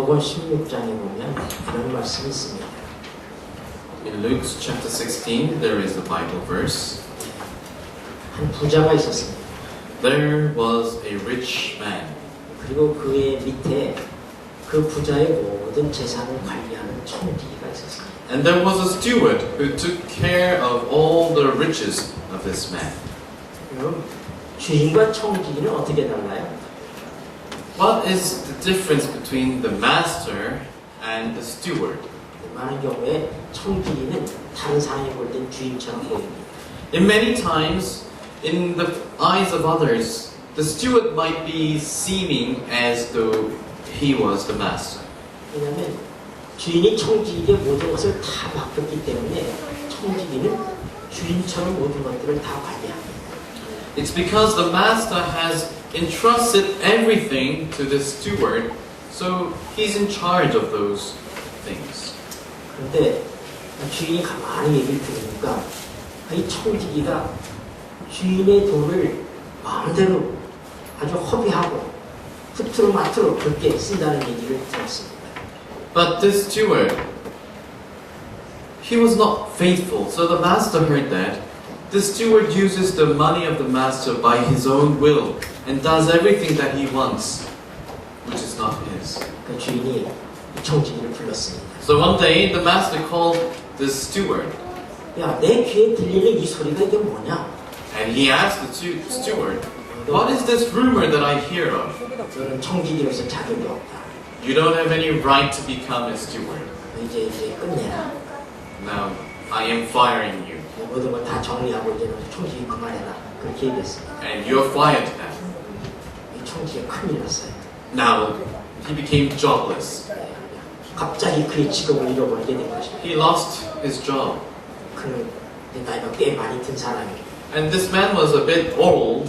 요건 16장에 보면 이런 말씀이 있습니다. In Luke chapter 16, there is a Bible verse. 한 부자가 있었습니다. There was a rich man, 그리고 그의 밑에 그 부자의 모든 재산을 관리하는 청지기가 있었습니다. and there was a steward who took care of all the riches of this man. 그럼 주인과 청지기는 어떻게 달라요? What is the difference between the master and the steward? 많은 경우에 청지기는 다른 사람이 볼 땐 주인처럼 보입니다. In many times, in the eyes of others, the steward might be seeming as though he was the master. 왜냐하면 주인이 청지기에게 모든 것을 다 맡겼기 때문에 청지기는 주인처럼 모든 것들을 다 관리합니다. It's because the master has entrusted everything to the steward, so he's in charge of those things. 그런데 주인이 가만히 얘기를 들으니까 이 청지기가 주인의 돈을 마음대로 아주 허비하고 후트로마트로 그렇게 쓴다는 얘기를 들었습니다. But this steward, he was not faithful, so the master heard that. The steward uses the money of the master by his own will and does everything that he wants, which is not his. 그 주인이 이 청지기를 불렀습니다. So one day, the master called the steward, 야, 내 귀에 들리는 이 소리가 이게 뭐냐? and he asked the steward, "What is this rumor that I hear of? 너는 청지기로서 자격이 없다. You don't have any right to become a steward. 이제 끝내라. Now, I am firing you, 모든 걸 다 정리하고 이제는 청지기 그만해라. 그렇게 얘기했습니다. and you're fired now." 이 청지기가 큰일 났어요. Now, he became jobless. 갑자기 그의 직업을 잃어버리게 된 것입니다. He lost his job. 그는 나이가 꽤 많이 든 사람이에요. And this man was a bit old,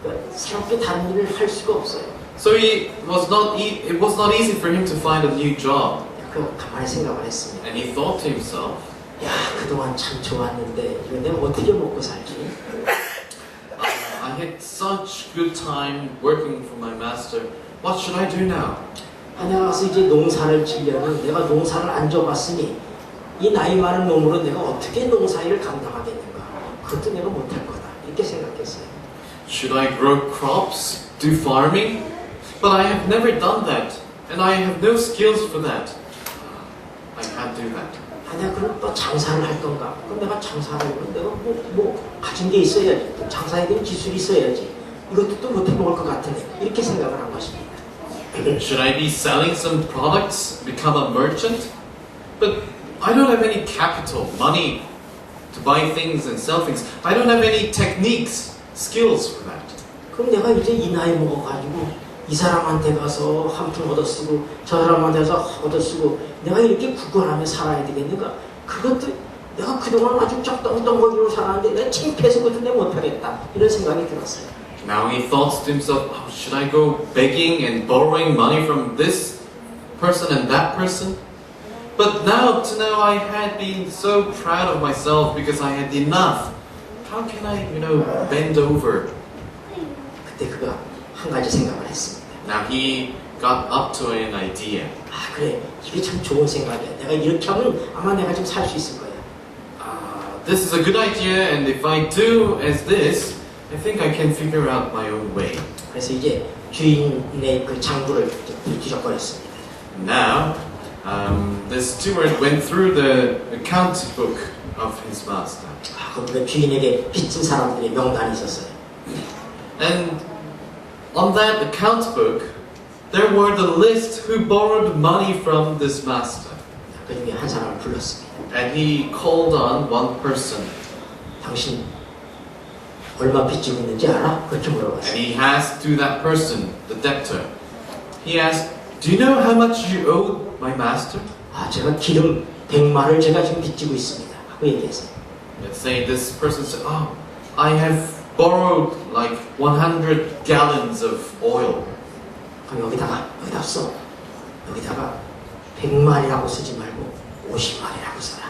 그러니까 새롭게 다른 일을 할 수가 없어요. so it was not easy for him to find a new job. 그 가만히 생각을 했습니다. And he thought to himself, 야, 그동안 참 좋았는데 이거 내가 어떻게 먹고 살지? I had such good time working for my master. What should I do now? 내가 가서 이제 농사를 지려면 내가 농사를 안 져봤으니 이 나이 많은 놈으로 내가 어떻게 농사일을 감당하겠는가? 그것도 내가 못할 거다. 이렇게 생각했어요. Should I grow crops, do farming? But I have never done that, and I have no skills for that. I can't do that. 내가 그럼 또 장사를 할 건가? 그럼 내가 장사를 하면 내가 뭐 가진 게 있어야지. 또 장사에 대한 기술이 있어야지. 이것도 또 못해 먹을 것 같으네. 이렇게 생각을 한 것입니다. Should I be selling some products, become a merchant? But I don't have any capital, money to buy things and sell things. I don't have any techniques, skills for that. 그럼 내가 이제 이 나이 먹어가지고 이 사람한테 가서 한 푼 얻어 쓰고 저 사람한테 가서 얻어 쓰고 내가 이렇게 구걸하며 살아야 되겠는가? 그것도 내가 그동안 아주 쩍덩덩거리로 살았는데 내가 창피해서 그것도 내가 못하겠다. 이런 생각이 들었어요. Now he thought to himself, oh, should I go begging and borrowing money from this person and that person? But now I had been so proud of myself because I had enough. How can I, bend over? 그때 그가 한 가지 생각을 했습니다. Now he got up to an idea. 아, 그래, 이게 참 좋은 생각이야. 내가 이렇게 하면 아마 내가 좀 살 수 있을 거야. This is a good idea, and if I do as this, I think I can figure out my own way. 그래서 이제 주인의 그 장부를 뒤적거렸습니다. Now, the steward went through the account book of his master. 그 주인에게 빚진 사람들의 명단이 있었어요. And on that account book, there were the list who borrowed money from this master. 그 중에 한 사람을 불렀습니다. And he called on one person. 당신 얼마 빚지고 있는지 알아? 그렇게 And 물어봤어요. he asked to that person, the debtor, he asked, do you know how much you owe my master? 제가 기름 100마를 제가 지금 빚지고 있습니다. 하고 얘기했어요. Let's say this person said, oh, I have borrowed like 100 gallons of oil. 그럼 여기다 써. 여기다가 100마리라고 쓰지 말고 50마리라고 써라.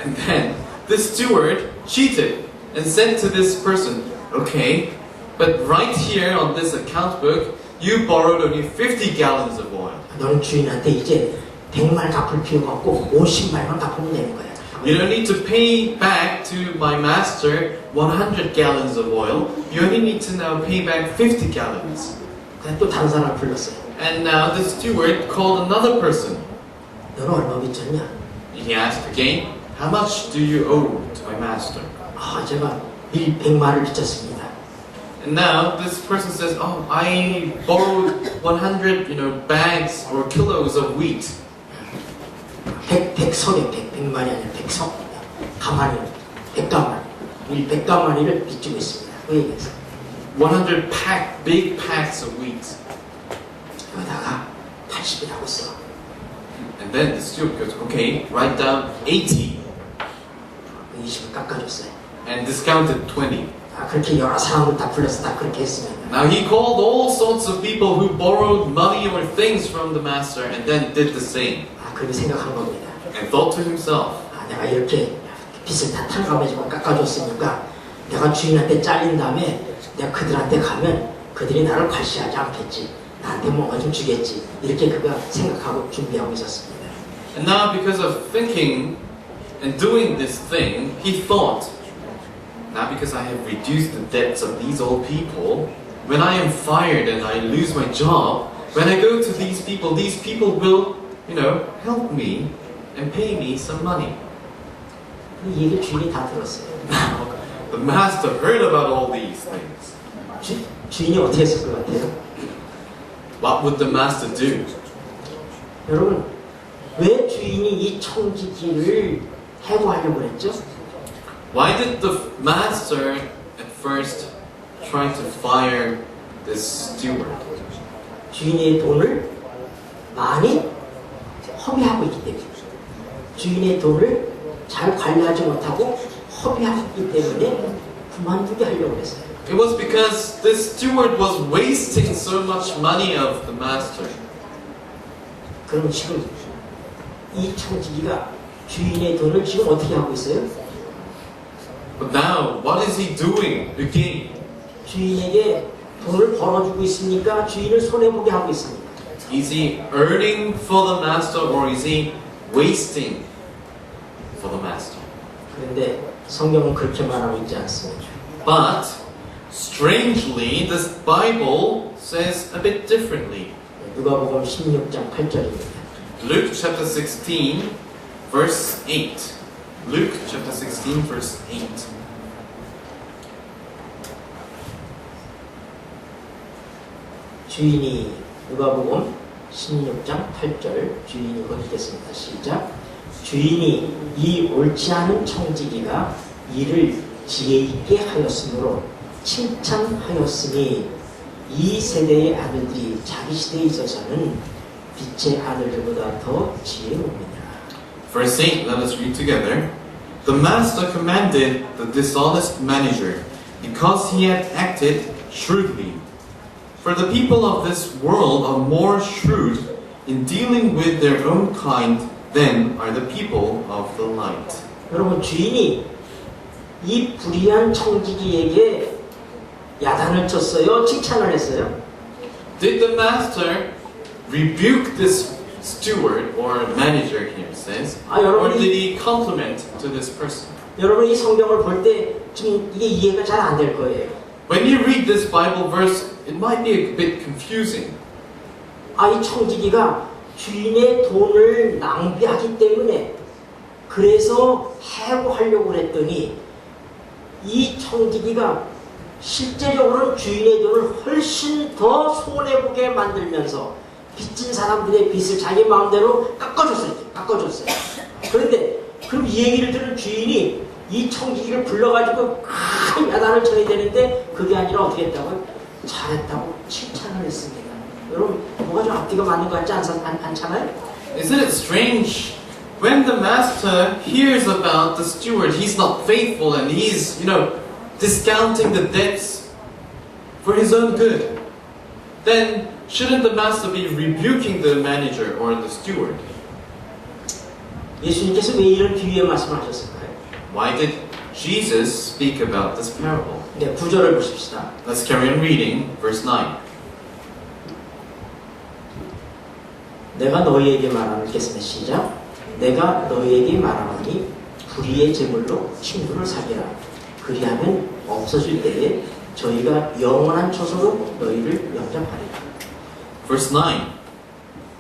And then the steward cheated and said to this person, okay, but right here on this account book, you borrowed only 50 gallons of oil. 너는 주인한테 이제 100말 갚을 필요가 없고 50말만 갚으면 되는 거야. You don't need to pay back to my master 100 gallons of oil. You only need to now pay back 50 gallons. 그냥 또 다른 사람을 불렀어요. And now the steward called another person. 너는 얼마 빚졌냐? He asked again, how much do you owe to my master? 아, 제가 100말을 빚졌습니다. And now this person says, oh, I borrowed 100, bags or kilos of wheat. 100석에 100말이 아니라 100석. 가마니, 100가마니. 100가마니를 빚지고 있습니다. 그 얘기했어요. 100 big packs of wheat. 여기다가 80이라고 써. And then the steward goes, okay, write down 80 그 20을 깎아줬어요. and discounted 20. 아, 그렇게 여러 사람을 다 불러서 다 그렇게 했으면. Now he called all sorts of people who borrowed money or things from the master and then did the same. 아, 그렇게 생각한 겁니다. And thought to himself, 아, 내가 이렇게 빚을 다 탕감해주고 깎아줬으니까 내가 주인한테 잘린 다음에 내가 그들한테 가면 그들이 나를 괄시하지 않겠지. 나한테 뭔가 좀 주겠지. 이렇게 그가 생각하고 준비하고 있었습니다. and now because of thinking and doing this thing, he thought, now because I have reduced the debts of these old people, when I am fired and I lose my job, when I go to these people will, help me and pay me some money. 이 얘기를 주인이 다 들었어요. The master heard about all these things. 주인이 어떻게 했을 것 같아요? What would the master do? 여러분, 왜 주인이 이 청지기를 해고하려고 했죠? Why did the master at first try to fire this steward? 주인의 돈을 많이 허비하고 있기 때문에, 주인의 돈을 잘 관리하지 못하고 허비하고 있기 때문에 그만두게 하려고 했어요. It was because this steward was wasting so much money of the master. 그럼 지금 이 청지기가 주인의 돈을 지금 어떻게 하고 있어요? But now, what is he doing again? 주인에게 돈을 벌어주고 있으니까 주인을 손해보게 하고 있습니다. Is he earning for the master or is he wasting for the master? 그런데 성경은 그렇게 말하고 있지 않습니다. But strangely, this Bible says a bit differently. 누가복음 16장 8절입니다. Luke chapter 16, verse 8. Luke chapter 16, verse 8. 주인이 누가복음 16장 8절 주인이 읽겠습니다. 시작. 주인이 이 옳지 않은 청지기가 이를 지혜 있게 하였으므로 칭찬하였으니 이 세대의 아들들이 자기 시대에 있어서는 빛의 아들들보다 더 지혜로우니라. Verse 8, let us read together. The master commanded the dishonest manager because he had acted shrewdly. For the people of this world are more shrewd in dealing with their own kind than are the people of the light. 여러분, 주인이 이 불의한 청지기에게 야단을 쳤어요? 칭찬을 했어요? Did the master rebuke this steward or manager here, it says? Or did he compliment to this person? 여러분, 이 성경을 볼 때 좀 이게 이해가 잘 안 될 거예요. When you read this Bible verse, it might be a bit confusing. 아, 이 청지기가 주인의 돈을 낭비하기 때문에 그래서 해고하려고 했더니 이 청지기가 실제적으로는 주인의 돈을 훨씬 더 손해보게 만들면서 빚진 사람들의 빚을 자기 마음대로 깎아줬어요. 그런데 그럼 이 얘기를 들은 주인이 이 청지기를 불러가지고 큰 야단을 쳐야 되는데 그게 아니라 어떻게 했다고요? 잘했다고 칭찬을 했습니다. 여러분, 뭐가 좀 앞뒤가 맞는 것 같지 않잖아요? Isn't it strange? When the master hears about the steward, he's not faithful and he's, discounting the debts for his own good. Then shouldn't the master be rebuking the manager or the steward? 예수님께서 왜 이런 비유의 말씀하셨을까요? Why did Jesus speak about this parable? 네, 9절을 보십시다. Let's carry on reading verse 9. 내가 너희에게 말하겠으면 시작. 내가 너희에게 말하노니 불의의 제물로 친구를 사귀라. 그리하면 없어질 때에 저희가 영원한 처소로 너희를 영접하리라. Verse 9.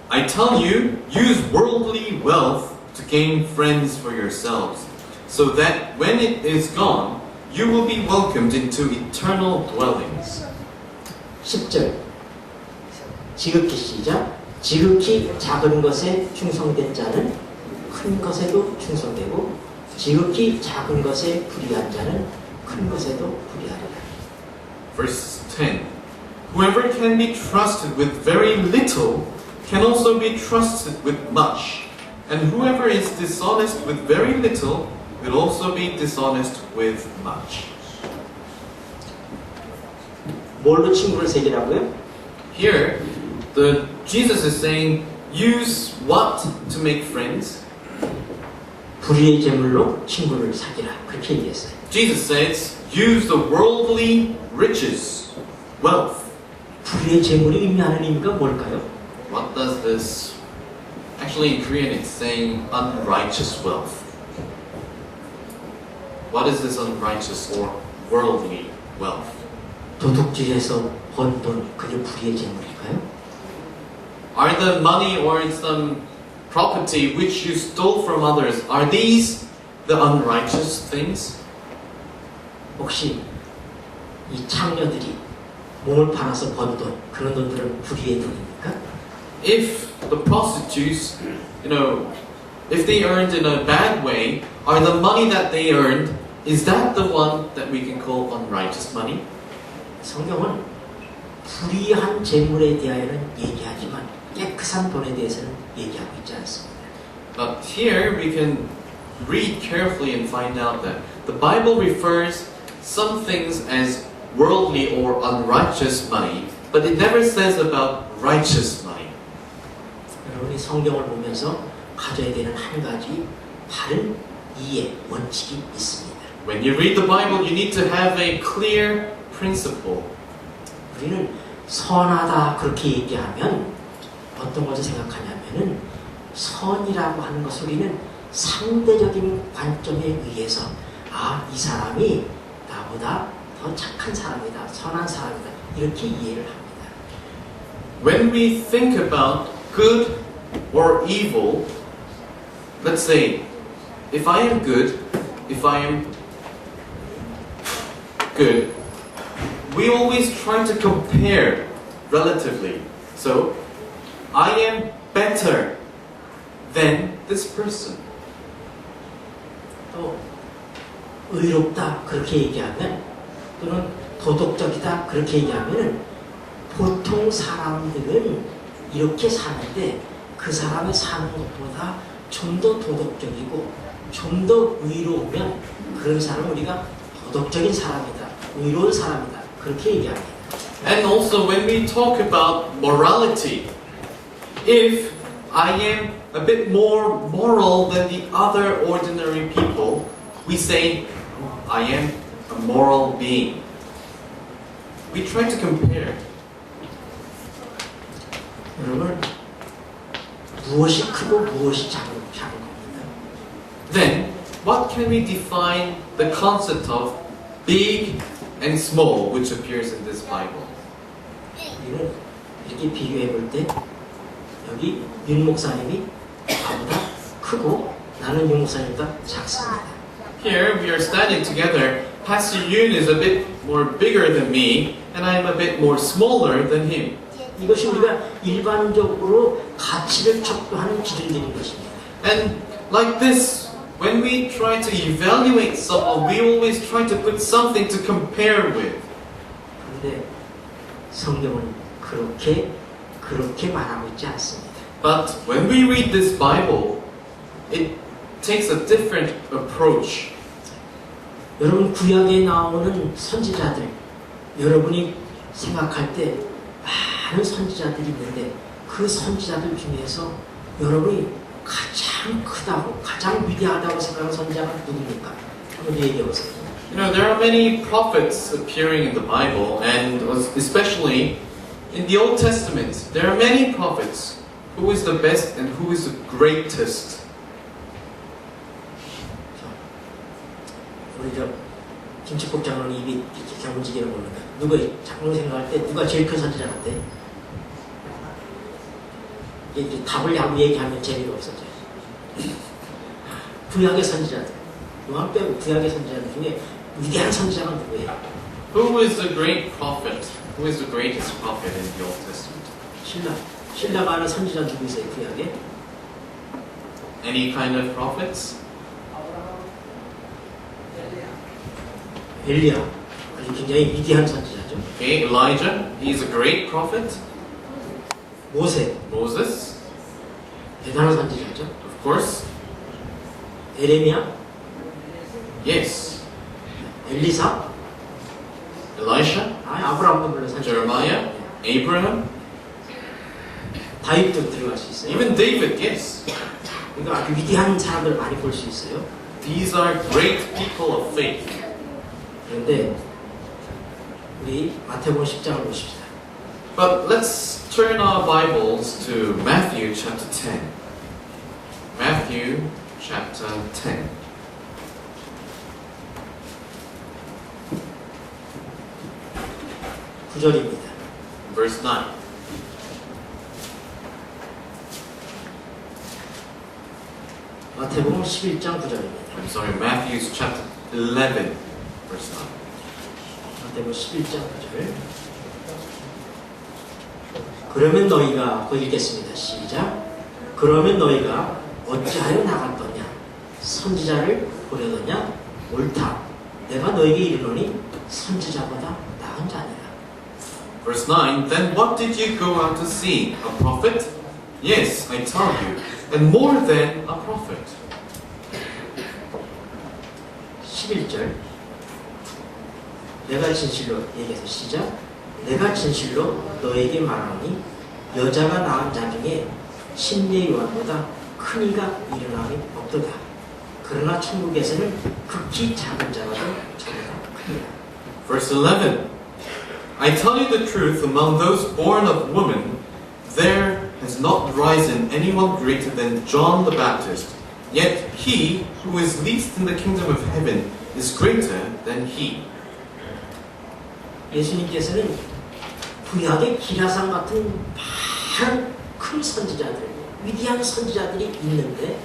I tell you, use worldly wealth to gain friends for yourselves, so that when it is gone, you will be welcomed into eternal dwellings. 10절 지극히 시작. 지극히 작은 것에 충성된 자는 큰 것에도 충성되고 지극히 작은 것에 불의한 자는 큰 것에도 불의하리라. Verse 10. Whoever can be trusted with very little can also be trusted with much, and whoever is dishonest with very little will also be dishonest with much. 뭘로 친구를 새기라고요? Here, Jesus is saying, use what to make friends? 불의의 제물로 친구를 사귀라. 그렇게 얘기했어요. Jesus says, use the worldly riches, wealth. 불의의 제물이 의미하는 의미가 뭘까요? What does this? Actually, in Korean, it's saying unrighteous wealth. What is this unrighteous or worldly wealth? 도둑질해서 번 돈, 그게 불의의 제물일까요? Are the money or some property which you stole from others, are these the unrighteous things? 혹시 이 창녀들이 몸을 팔아서 번 돈, 그런 돈들은 불의의 돈입니까? If the prostitutes, if they earned in a bad way, are the money that they earned, is that the one that we can call unrighteous money? 성경은 불의한 재물에 대하여는 얘기하지만 깨끗한 돈에 대해서는 얘기하고 있지 않습니다. But here we can read carefully and find out that the Bible refers some things as worldly or unrighteous money, but it never says about righteous money. 여러분이 성경을 보면서 가져야 되는 한 가지 바른 이해, 원칙이 있습니다. When you read the Bible, you need to have a clear principle. 우리는 선하다 그렇게 얘기하면 어떤 것을 생각하냐면은 선이라고 하는 것을 우리는 상대적인 관점에 의해서 이 사람이 나보다 더 착한 사람이다, 선한 사람이다 이렇게 이해를 합니다. When we think about good or evil, let's say, if I am good, we always try to compare relatively. So, I am better than this person. 또 의롭다 그렇게 얘기하면 또는 도덕적이다 그렇게 얘기하면 보통 사람들은 이렇게 사는데 그 사람이 사는 것보다 좀 더 도덕적이고 좀 더 의로우면 그런 사람은 우리가 도덕적인 사람이다, 의로운 사람이다 그렇게 얘기합니다. And also when we talk about morality, if I am a bit more moral than the other ordinary people, we say, I am a moral being. We try to compare. 여러분 무엇이 크고 무엇이 작은 겁니다. Then, what can we define the concept of big and small, which appears in this Bible? 우리는 이렇게 비교해 볼 때 여기 윤 목사님이 나보다 크고 나는 윤 목사님보다 작습니다. Here we are standing together. Pastor Yoon is a bit more bigger than me, and I am a bit more smaller than him. 이것이 우리가 일반적으로 가치를 척도하는 기준들인 것입니다. And like this, when we try to evaluate someone, we always try to put something to compare with. 그런데 성경은 그렇게 말하고 있지 않습니다. But when we read this Bible, it takes a different approach. 여러분 구약에 나오는 선지자들, 여러분이 생각할 때 많은 선지자들이 있는데 그 선지자들 중에서 여러분이 가장 크다고, 가장 위대하다고 생각하는 선지자가 누굽니까? 한번 얘기해 보세요. There are many prophets appearing in the Bible, and especially in the Old Testament, there are many prophets. Who is the best and who is the greatest? 우리 김치국 장로님 입이 이렇게 경무지게를 모르는데 누가 장로 생각할 때 누가 제일 큰 선지자 같아? 이제 답을 하고 얘기하면 재미가 없어져요. 구약의 선지자들, 요한 빼고 구약의 선지자들 중에 위대한 선지자가 누구예요? Who is the great prophet? Who is the greatest prophet in the Old Testament? 신라가 아는 선지자 누구 있어요? 구약에? Any kind of prophets? 엘리야, 아주 굉장히 위대한 선지자죠. Okay, Elijah, he is a great prophet. 모세, Moses, 대단한 선지자죠. of course. 에레미야, Yes. 엘리사, Elisha, 아브라함도 물론 선지자. Jeremiah, Abraham, 다윗도 들어갈 수 있어요. even David, yes. 그러니까 아주 위대한 사람들 많이 볼 수 있어요. These are great people of faith. 그런데 우리 마태복음 10장을 보십시다. But let's turn our Bibles to Matthew chapter 10. Matthew chapter 10. 구절입니다. Verse 9. 마태복음 11장 9절입니다. I'm sorry, Matthew's chapter 11, verse 9. 마태복음 11장 9절. 그러면 너희가 읽겠습니다. 시작. 그러면 너희가 어찌하여 나갔더냐? 선지자를 보려더냐? 옳다. 내가 너에게 이르노니 선지자보다 나은 자니라. Verse 9. Then what did you go out to see? A prophet? Yes, I tell you, and more than a prophet. 11절. 내가 진실로 얘기해서 시작. 내가 진실로 너에게 말하노니 여자가 낳은 자 중에 침례 요한보다 큰 이가 일어나기 없도다. 그러나 천국에서는 극히 작은 자가 더 저보다 크니라. Verse 11. I tell you the truth, among those born of woman, there has not risen anyone greater than John the Baptist. Yet he who is least in the kingdom of heaven is greater than he. 예수님께서는 구약의 기라상 같은 많은 큰 선지자들, 위대한 선지자들이 있는데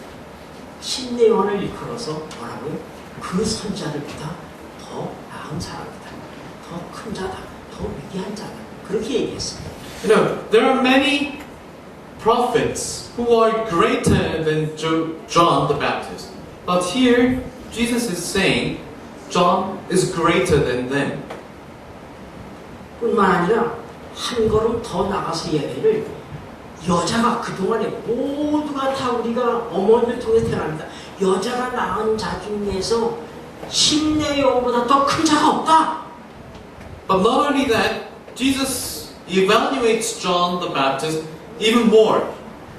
침례 요한을 일컬어서 뭐라고요? 그 선지자들보다 더 나은 사람이다. 더 큰 자다. 더 위대한 자다. 그렇게 얘기했습니다. You know, there are many prophets who are greater than John the Baptist. But here, Jesus is saying John is greater than them. 뿐만 아니라 한 걸음 더 나가서 얘기를 여자가 그동안에 모두가 다 우리가 어머니를 통해 태어납니다. 여자가 낳은 자 중에서 침례 요한보다 더 큰 자가 없다. But not only that, Jesus evaluates John the Baptist even more.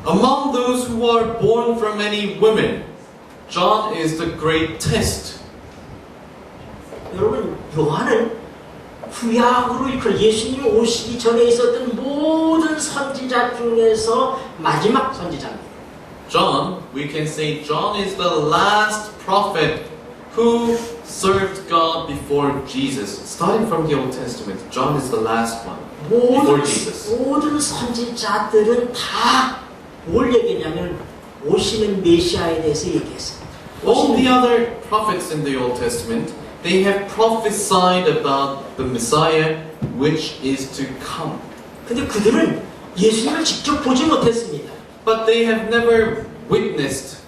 Among those who are born from many women, John is the greatest. 여러분, 요한은 구약으로 일컬어 예수님이 오시기 전에 있었던 모든 선지자 중에서 마지막 선지자입니다. John, we can say John is the last prophet who served God before Jesus. Starting from the Old Testament, John is the last one before Jesus. 모든 선지자들은 다 뭘 얘기했냐면 오시는 메시아에 대해서 얘기했어요. All the other prophets in the Old Testament, they have prophesied about the Messiah which is to come. 근데 그들은 예수님을 직접 보지 못했습니다. But they have never witnessed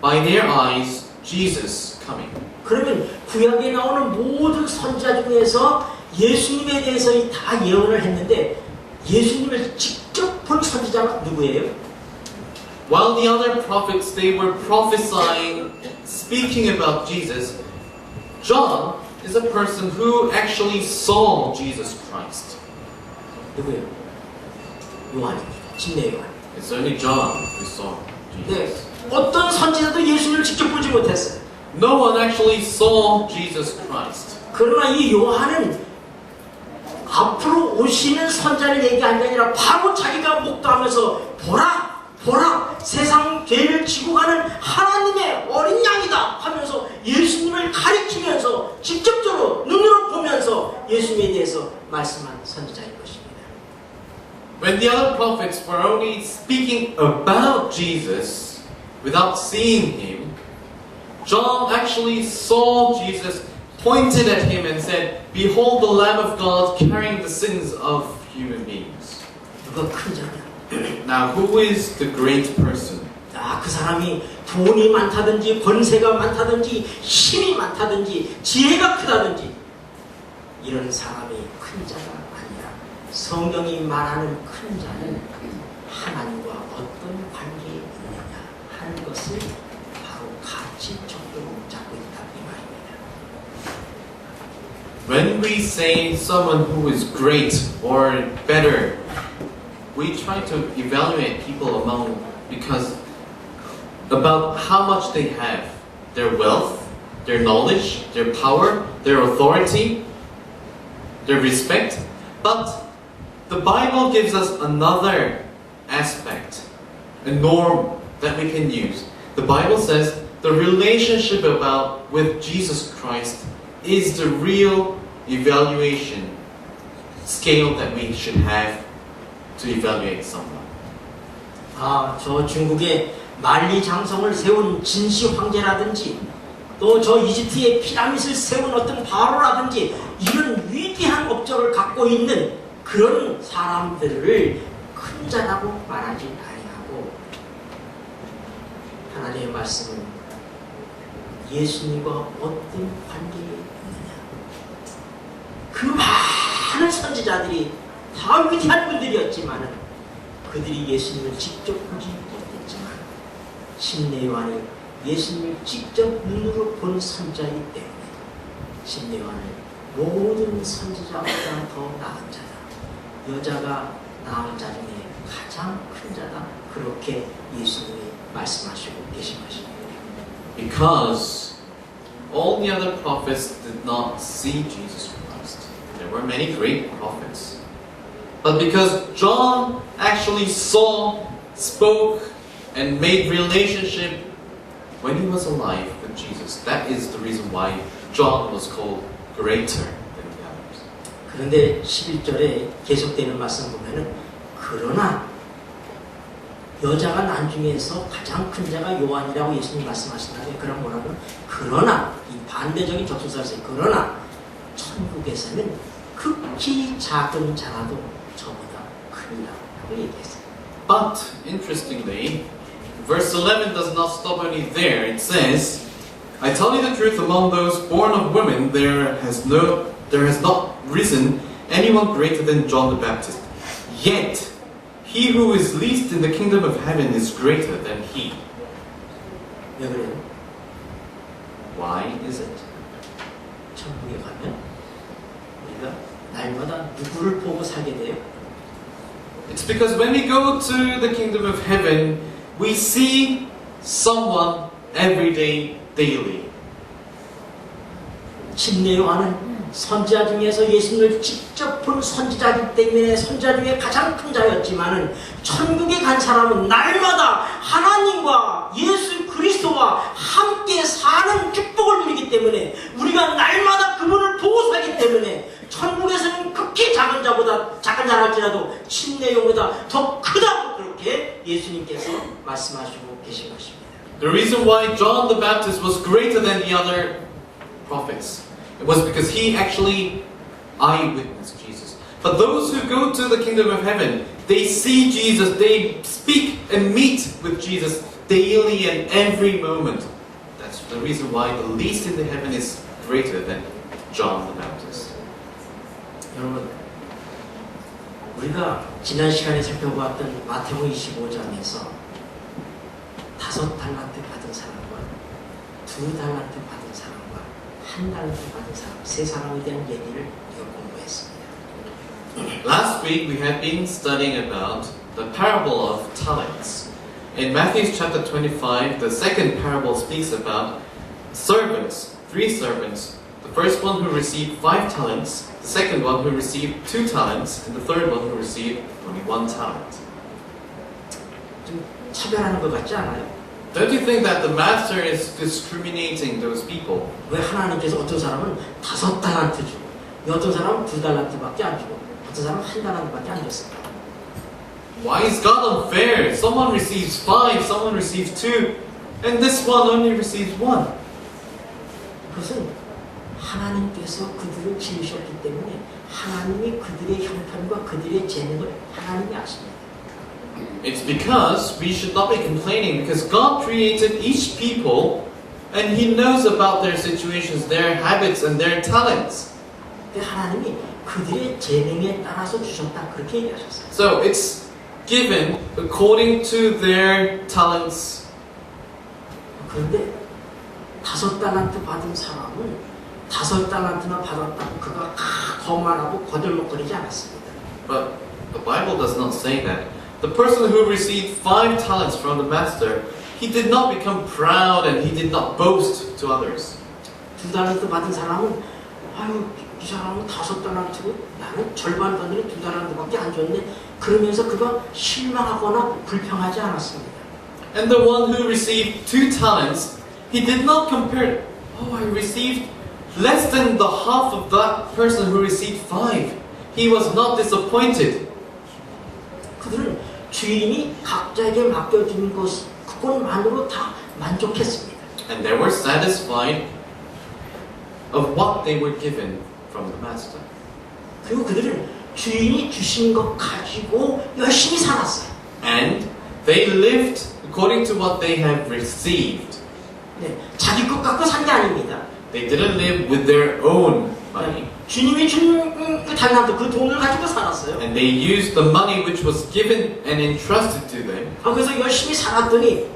by their eyes Jesus coming. 그러면 구약에 나오는 모든 선지자 중에서 예수님에 대해서 다 예언을 했는데 예수님을 직접 본 선지자가 누구예요? While the other prophets, they were prophesying, speaking about Jesus, John is a person who actually saw Jesus Christ. 누구예요? 요한입니다. 침례 요한. It's only John who saw 네, Jesus. 어떤 선지자도 예수님을 직접 보지 못했어요. No one actually saw Jesus Christ. 그러나 이 요한은 앞으로 오시는 선자를 얘기한 게 아니라 바로 자기가 목도하면서 보라! 보라 세상 죄를 지고 가는 하나님의 어린 양이다 하면서 예수님을 가리키면서 직접적으로 눈으로 보면서 예수님에 대해서 말씀한 선지자인 것입니다. When the other prophets were only speaking about Jesus without seeing him, John actually saw Jesus, pointed at him and said, "Behold the Lamb of God carrying the sins of human beings." 누가 큰 자냐? Now, who is the great person? 그 사람이 돈이 많다든지 권세가 많다든지 힘이 많다든지 지혜가 크다든지 이런 사람이 큰 자가 아니라 성경이 말하는 큰 자는 하나님과 어떤 관계에 있느냐 하는 것을 바로 가치적으로 잡고 있다 이 말입니다. When we say someone who is great or better, we try to evaluate people about how much they have, their wealth, their knowledge, their power, their authority, their respect. But the Bible gives us another aspect, a norm that we can use. The Bible says the relationship with Jesus Christ is the real evaluation scale that we should have to evaluate someone. 저 중국에 만리장성을 세운 진시 황제라든지 또 저 이집트의 피라밋을 세운 어떤 바로라든지 이런 위대한 업적을 갖고 있는 그런 사람들을 큰 자라고 말하지 아니하고 하나님의 말씀은 예수님과 어떤 관계에 있느냐 그 많은 선지자들이 다 위대한 분들이었지만 그들이 예수님을 직접 보지 못했지만 신내 요한이 예수님을 직접 눈으로 본 선자이기 때문에 신내 요한을 모든 선지자보다 더 나은 자다. 여자가 낳은 자 중에 가장 큰 자다. 그렇게 예수님이 말씀하시고 계신 것입니다. Because all the other prophets did not see Jesus Christ. There were many great prophets. But because John actually saw, spoke, and made relationship when he was alive with Jesus, that is the reason why John was called greater than the others. 그런데 11절에 계속되는 말씀 보면은 그러나 여자가 난 중에서 가장 큰 자가 요한이라고 예수님 말씀하시는데 그럼 뭐라고? 그러나 이 반대적인 접속사를 써요. 그러나 천국에서는 극히 작은 자라도 저보다 크리라고 얘기했어요. But interestingly, verse 11 does not stop only there. It says, "I tell you the truth, among those born of women, there has not risen anyone greater than John the Baptist. Yet he who is least in the kingdom of heaven is greater than he." 왜 그래요? Why is it? 천국에 가면 우리가 날마다 누구를 보고 살게 돼요? It's because when we go to the kingdom of heaven, we see someone every day, daily. 침례 요한은 선지자 중에서 예수님을 직접 본 선지자이기 때문에 선지자 중에 가장 큰 자였지만은 천국에 간 사람은 날마다 하나님과 예수 그리스도와 함께 사는 축복을 누리기 때문에 우리가 날마다 그분을 보고 살기 때문에 천국에서는 극히 작은 자랄지라도 침례용보다 더 크다고 그렇게 예수님께서 말씀하시고 계신 것입니다. The reason why John the Baptist was greater than the other prophets, it was because he actually eyewitnessed Jesus. But those who go to the kingdom of heaven, they see Jesus, they speak and meet with Jesus daily and every moment. That's the reason why the least in the heaven is greater than John the Baptist. 여러분, 우리가 지난 시간에 살펴보았던 마태복음 25장에서 5달란트 받은 사람과 2달란트 받은 사람과 1달란트 받은 사람, 3사람에 대한 얘기를 우리가 공부했습니다. Last week we had been studying about the parable of talents. In Matthew chapter 25, the second parable speaks about servants, 3 servants. The first one who received 5 talents, the second one who received 2 talents, and the third one who received only 1 talent. 좀 차별하는 것 같지 않아요? Don't you think that the master is discriminating those people? 왜 하나님께서 어떤 사람은 5달란트 주고 어떤 사람은 2달란트밖에 안 주고 어떤 사람은 1달란트밖에 안 줬을까? Why is God unfair? Someone receives 5, someone receives 2, and this one only receives 1. 그것은 하나님께서 그들을 지으셨기 때문에 하나님이 그들의 형편과 그들의 재능을 하나님이 아십니다. It's because we should not be complaining because God created each people and He knows about their situations, their habits, and their talents. 근데 하나님이 그들의 재능에 따라서 주셨다 그렇게 얘기하셨어요. So it's given according to their talents. 그런데 5달란트 받은 사람은 5달란트나 받았다고 그가 거만하고 거들먹거리지 않았습니다. But the Bible does not say that. The person who received 5 talents from the master, he did not become proud and he did not boast to others. 2달란트 받은 사람은 아유 이 사람은 5달란트고 나는 절반 받는 2달란트밖에 안 줬네. 그러면서 그가 실망하거나 불평하지 않았습니다. And the one who received 2 talents, he did not compare, oh, I received less than the half of that person who received 5. He was not disappointed. 그들은 주인이 각자에게 맡겨준 그것만으로 다 만족했습니다. And they were satisfied of what they were given from the master. 그리고 그들은 주인이 주신 것 가지고 열심히 살았어요. And they lived according to what they had received. 네, 자기 것 갖고 산 게 아닙니다. They didn't live with their own money. 주님이 준 그 달란트 그 돈을 가지고 살았어요. And they used the money which was given and entrusted to them. 그래서 열심히 살았더니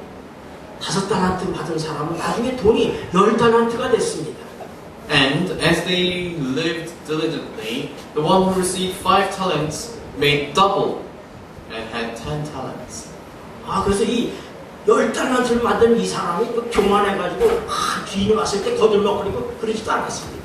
5달란트 받은 사람은 나중에 돈이 10달란트가 됐습니다. And as they lived diligently, the one who received 5 talents made double and had 10 talents. 그래서 이 10달란트를 만든 이 사람이 또 교만해가지고 주인이 왔을 때 거들먹거리고 그러지도 않았습니다.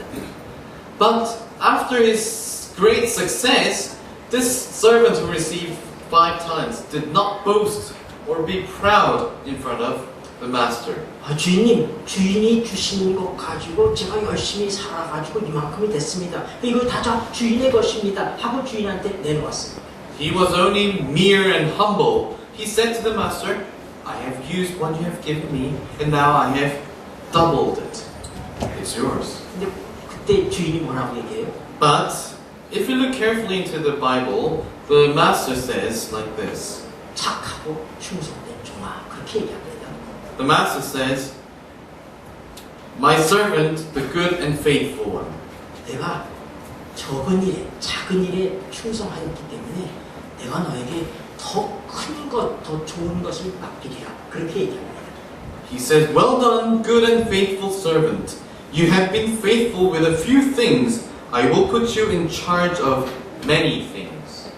But after his great success, this servant who received 5 talents did not boast or be proud in front of the master. 주인이 주신 것 가지고 제가 열심히 살아가지고 이만큼이 됐습니다. 이거 다 주인의 것입니다. 하고 주인한테 내놓았습니다. He was only mere and humble. He said to the master, I have used what you have given me, and now I have doubled it. It's yours. 근데 그때 주인이 뭐라고 얘기해요? But if you look carefully into the Bible, the master says like this. 착하고 충성된 종아 그렇게 얘기합니다. The master says, My servant, the good and faithful one. 내가 적은 일에 작은 일에 충성하였기 때문에 내가 너에게 더 큰 것, 더 좋은 것을 맡기리라 그렇게 얘기합니다. He says, Well done, good and faithful servant. You have been faithful with a few things. I will put you in charge of many things.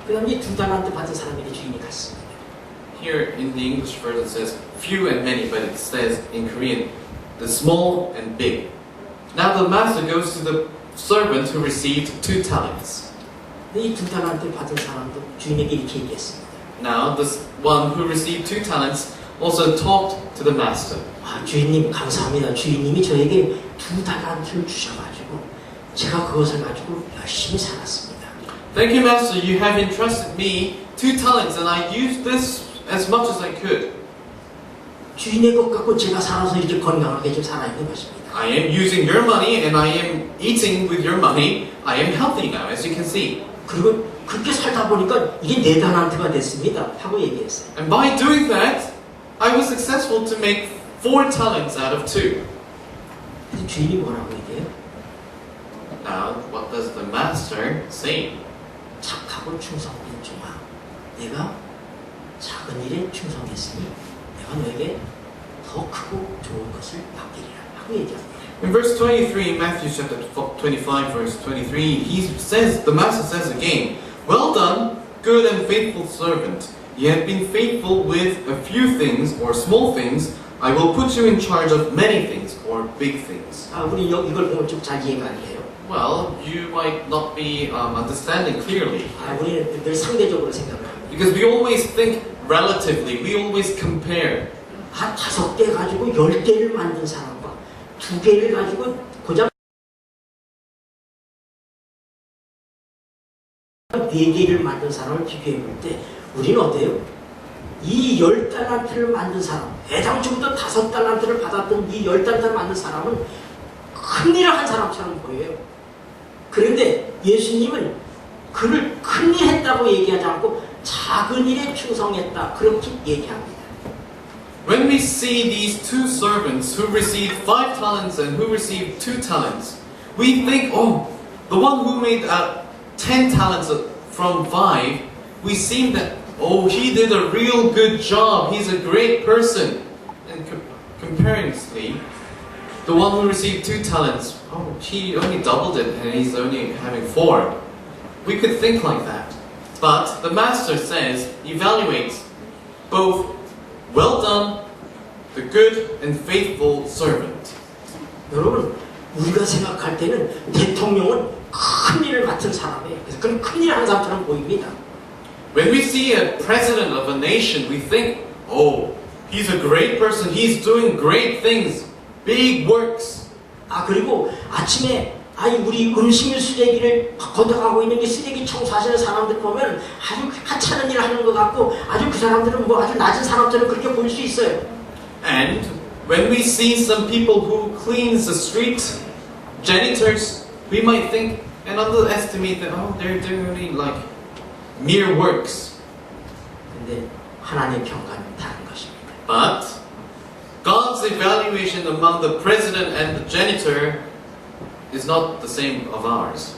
그 다음에 2달란트 받은 사람에게 주인이 갔습니다. Here in the English version it says few and many, but it says in Korean the small and big. Now the master goes to the servant who received 2 talents. 이 2달란트 받은 사람도 주인에게 이렇게 얘기했습니다. Now this one who received 2 talents also talked to the master. 주인님 감사합니다. 주인님이 저에게 2달란트를 주셔가지고 제가 그것을 가지고 열심히 살았습니다. Thank you, master. You have entrusted me 2 talents, and I used this as much as I could. 주인의 것 갖고 제가 살아서 이렇게 건강하게 좀 살아있는 것입니다. I am using your money, and I am eating with your money. I am healthy now, as you can see. 그리고 그렇게 살다 보니까 이게 4달란트가 됐습니다. 하고 얘기했어요. And by doing that, I was successful to make 4 talents out of 2. 그래서 주인이 뭐라고 얘기해요? Now, what does the master say? 착하고 충성된 종아, 내가 작은 일에 충성했으니 내가 너에게 더 크고 좋은 것을 맡기리라 하고 얘기합니다. In verse 23, Matthew chapter 25, verse 23, the master says again, Well done, good and faithful servant. You have been faithful with a few things or small things. I will put you in charge of many things or big things. 우리 이걸 보면 좀 잘 이해가 안 돼요. Well, you might not be understanding clearly. 우리는 늘 상대적으로 생각을 합니다. Because we always think relatively, we always compare. 한 5개 가지고 10개를 만든 사람과 2개를 가지고 고작 4개를 만든 사람을 비교해 볼 때 우리는 어때요? 이 10달란트를 만든 사람, 애당초부터 5달란트를 받았던 이 10달란트를 만든 사람은 큰 일을 한 사람처럼 보여요. 그런데 예수님은 그를 큰 일 했다고 얘기하지 않고 작은 일에 충성했다, 그렇게 얘기합니다. When we see these two servants who received 5 talents and who received 2 talents, we think, oh, the one who made 10 talents from 5, we seem that, oh, he did a real good job, he's a great person. And comparatively, the one who received 2 talents, oh, he only doubled it and he's only having 4. We could think like that. But the master says, evaluates both well done, the good and faithful servant. 여러분, 우리가 생각할 때는 대통령은 큰 일을 맡은 사람이에요. 그래서 그런 큰 일을 한 사람처럼 보입니다. When we see a president of a nation, we think, oh, he's a great person, he's doing great things, big works. 아, 그리고 아침에 우리 음식물 쓰레기를 걷어가고 있는 게 쓰레기 청소하시는 사람들 보면 아주 하찮은 일을 하는 것 같고 아주 그 사람들은 뭐 아주 낮은 사람처럼 그렇게 보일 수 있어요. And when we see some people who cleans the street, janitors, we might think and underestimate that, oh, they're doing only like mere works. 근데 하나님의 평가는 다른 것입니다. But God's evaluation among the president and the janitor is not the same of ours.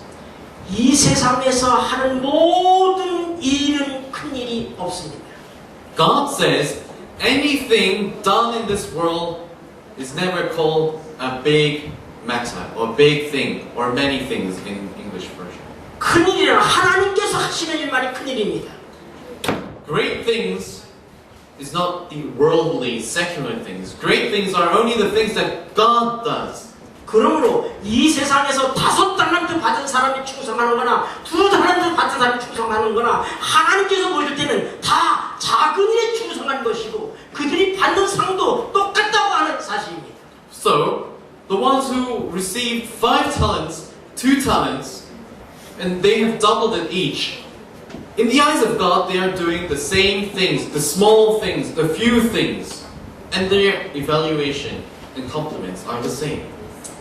이 세상에서 하는 모든 일은 큰 일이 없습니다. God says anything done in this world is never called a big matter or big thing or many things in English version. 큰 일이란 하나님께서 하시는 일만이 큰 일입니다. Great things is not the worldly, secular things. Great things are only the things that God does. 그러므로 이 세상에서 5달란트 받은 사람이 충성하는 거나 2달란트 받은 사람이 충성하는 거나 하나님께서 보실 때는 다 작은 일에 충성한 것이고 그들이 받는 상도 똑같다고 하는 사실입니다. So, the ones who received 5 talents, 2 talents, and they have doubled it each, in the eyes of God, they are doing the same things, the small things, the few things, and their evaluation and compliments are the same.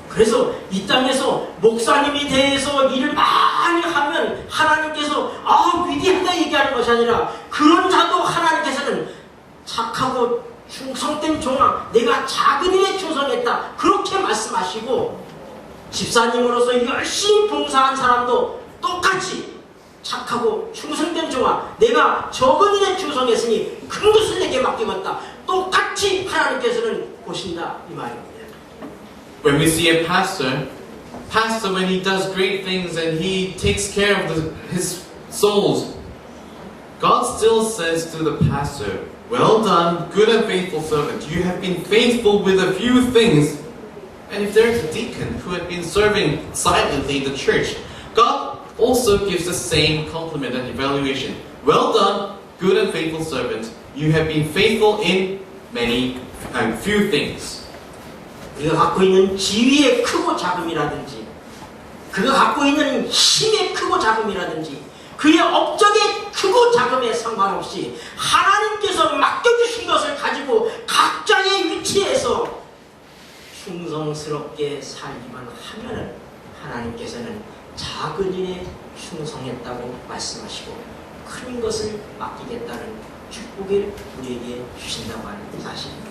그래서 이 땅에서 목사님이 대해서 일을 많이 하면 하나님께서 위대하다 얘기하는 것이 아니라 그런 자도 하나님께서는 착하고 충성된 종아, 내가 작은 일에 충성했다, 그렇게 말씀하시고 집사님으로서 열심히 봉사한 사람도 똑같이 착하고 충성된 종아, 내가 적은 일에 충성했으니 큰 것을 내게 맡기겠다, 똑같이 하나님께서는 보신다, 이 말입니다. When we see a pastor when he does great things and he takes care of his souls, God still says to the pastor, well done, good and faithful servant. You have been faithful with a few things. And if there's a deacon who had been serving silently in the church, God also gives the same compliment and evaluation. Well done, good and faithful servant. You have been faithful in many and few things. 우리가 갖고 있는 지위의 크고 작음이라든지 그가 갖고 있는 힘의 크고 작음이라든지 그의 업적의 크고 작음에 상관없이 하나님께서 맡겨주신 것을 가지고 각자의 위치에서 충성스럽게 살기만 하면은 하나님께서는 작은 일에 충성했다고 말씀하시고 큰 것을 맡기겠다는 축복을 우리에게 주신다고 하는 사실입니다.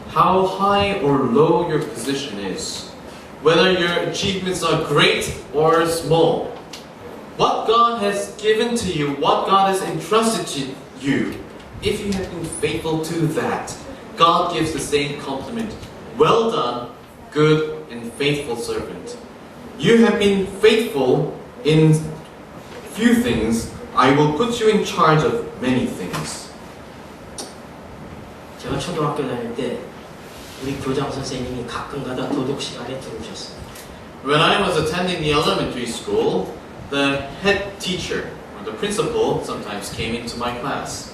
How high or low your position is, whether your achievements are great or small, what God has given to you, what God has entrusted to you, if you have been faithful to that, God gives the same compliment. Well done, good and faithful servant. You have been faithful in few things, I will put you in charge of many things. 제가 초등학교 다닐 때 우리 교장 선생님이 가끔가다 도덕 시간에 들어오셨어요. When I was attending the elementary school, the head teacher or the principal sometimes came into my class.